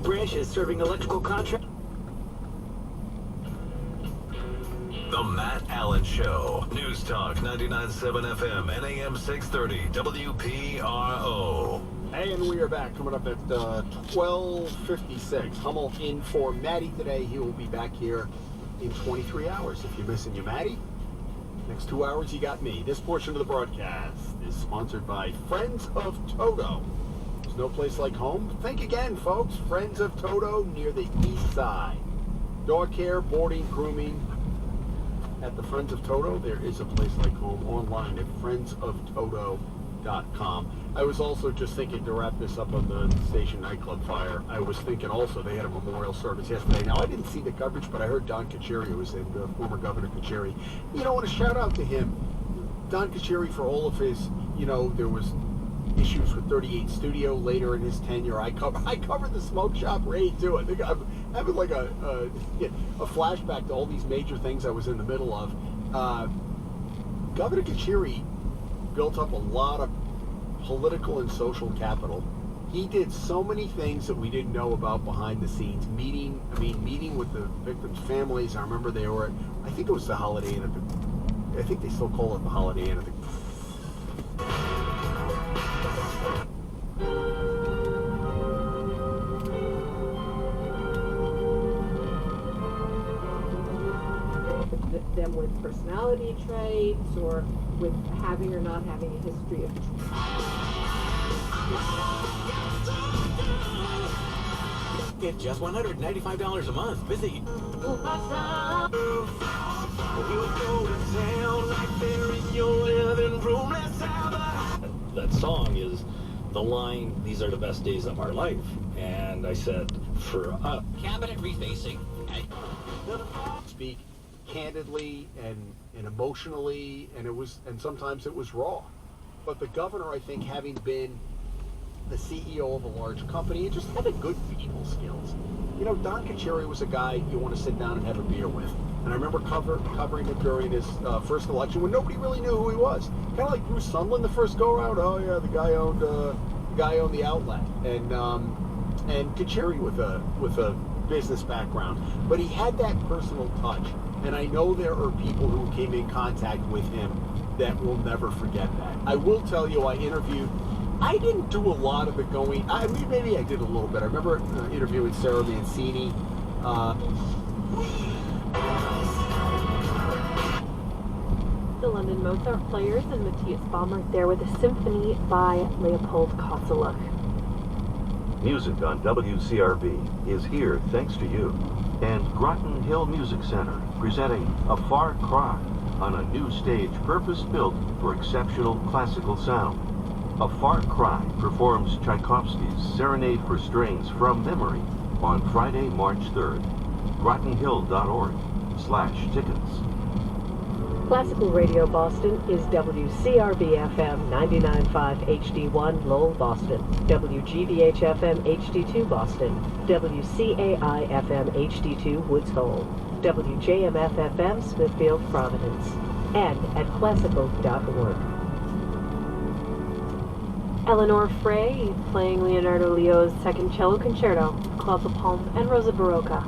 Branches serving electrical contract. The Matt Allen Show. News Talk 99.7 FM and AM 630 WPRO. Hey, and we are back. Coming up at 12:56. Hummel in for Matty today. He will be back here in 23 hours. If you're missing you, Matty, next 2 hours you got me. This portion of the broadcast is sponsored by Friends of Toto. There's no place like home. Think again, folks. Friends of Toto near the east side. Dog care, boarding, grooming. At the Friends of Toto, there is a place like home online at friendsoftoto.com. I was also just thinking, to wrap this up on the station nightclub fire, I was thinking also they had a memorial service yesterday. Now, I didn't see the coverage, but I heard Don Carcieri was in, former Governor Carcieri. You know, I want to shout out to him. Don Carcieri, for all of his, there was issues with 38 Studio later in his tenure. I covered the smoke shop raid too. I think I'm having like a flashback to all these major things I was in the middle of. Governor Carcieri built up a lot of political and social capital. He did so many things that we didn't know about behind the scenes. Meeting with the victims' families. I remember they were at, I think it was the Holiday Inn I think they still call it the Holiday Inn them with personality traits or with having or not having a history of Get just $195 a month. Visit. That song is the line, "These are the best days of our life." And I said, for us, cabinet refacing. Speak candidly and emotionally, and sometimes it was raw. But the governor, I think, having been the CEO of a large company, and just having good people skills. Don Carcieri was a guy you want to sit down and have a beer with. And I remember covering him during his first election when nobody really knew who he was. Kind of like Bruce Sundlun the first go around. Oh yeah, the guy owned the outlet, and Carcieri with a business background, but he had that personal touch. And I know there are people who came in contact with him that will never forget that. I will tell you, I didn't do a lot of it going. Maybe I did a little bit. I remember interviewing Sarah Mancini. The London Mozart Players and Matthias Baumer there with a symphony by Leopold Koselleck. Music on WCRB is here thanks to you. And Groton Hill Music Center presenting A Far Cry on a new stage purpose-built for exceptional classical sound. A Far Cry performs Tchaikovsky's Serenade for Strings from memory on Friday, March 3rd. GrotonHill.org/tickets. Classical Radio Boston is WCRB-FM 99.5 HD1 Lowell, Boston, WGBH-FM HD2 Boston, WCAI-FM HD2 Woods Hole, WJMF-FM Smithfield, Providence, and at classical.org. Eleanor Frey playing Leonardo Leo's Second Cello Concerto, Claude Lepalme, and Rosa Barocca.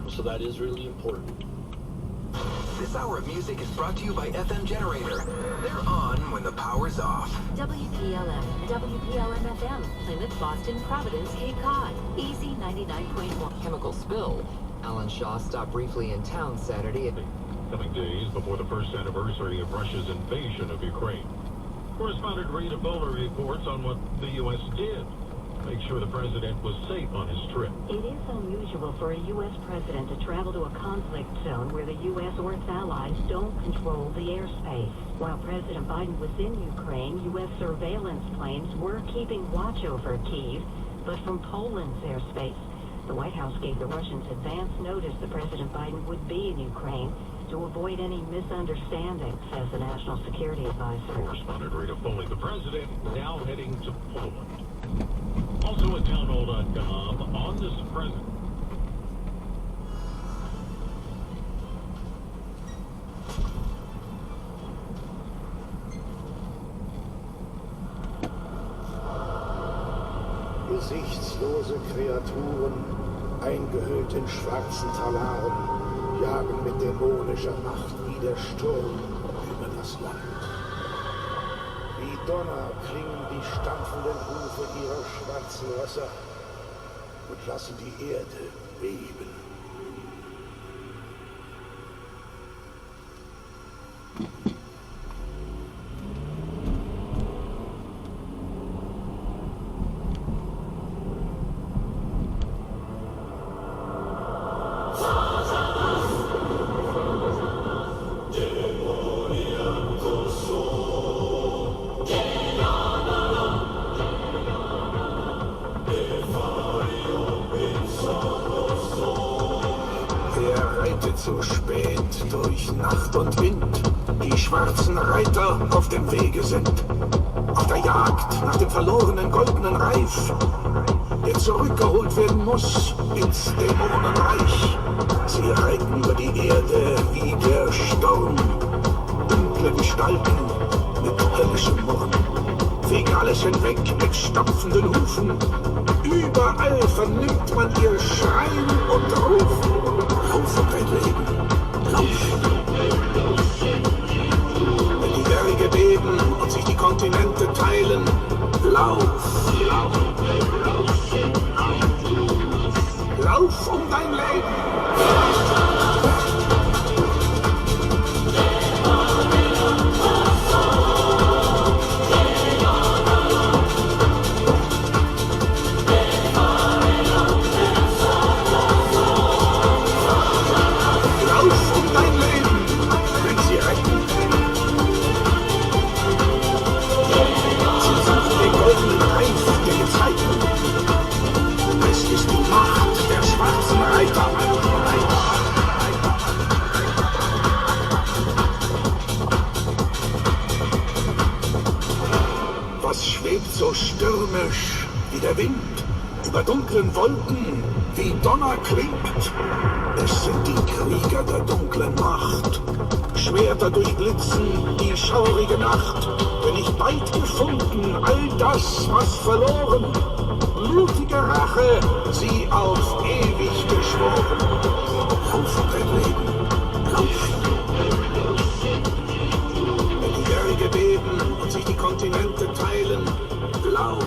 So that is really important. This hour of music is brought to you by FM Generator. They're on when the power's off. WPLF, WPLM-FM, Plymouth, Boston, Providence, Cape Cod, Easy 99.1. Chemical spill. Alan Shaw stopped briefly in town Saturday. Coming days before the first anniversary of Russia's invasion of Ukraine. Correspondent Rhode reports on what the U.S. did to make sure the president was safe on his trip. It is unusual for a U.S. president to travel to a conflict zone where the U.S. or its allies don't control the airspace. While President Biden was in Ukraine, U.S. surveillance planes were keeping watch over Kyiv, but from Poland's airspace. The White House gave the Russians advance notice that President Biden would be in Ukraine to avoid any misunderstandings, says the National Security Advisor. Correspondent Rita Foley, the president now heading to Poland. Also at townhall.com on this president. Gesichtslose Kreaturen, eingehüllt in schwarzen Talaren, jagen mit dämonischer Macht wie der Sturm über das Land. Wie Donner klingen die stampfenden Hufe ihrer schwarzen Rösser und lassen die Erde beben. Zu spät durch Nacht und Wind, die schwarzen Reiter auf dem Wege sind, auf der Jagd nach dem verlorenen goldenen Reif, der zurückgeholt werden muss ins Dämonenreich. Sie reiten über die Erde wie der Sturm, dunkle Gestalten mit höllischem Murren, fegen alles hinweg mit stampfenden Hufen. Überall vernimmt man ihr Schreien und Rufen. Lauf um dein Leben, lauf! Wenn die Berge beben und sich die Kontinente teilen, lauf! Lauf um dein Leben! Was schwebt so stürmisch wie der Wind über dunklen Wolken, wie Donner klingt? Es sind die Krieger der dunklen Macht. Schwerter durchblitzen die schaurige Nacht. Wenn ich bald gefunden, all das, was verloren, blutige Rache, sie auf ewig geschworen. Lauf dein Leben, lauf! Wenn die Berge beben und sich die Kontinente teilen, lauf!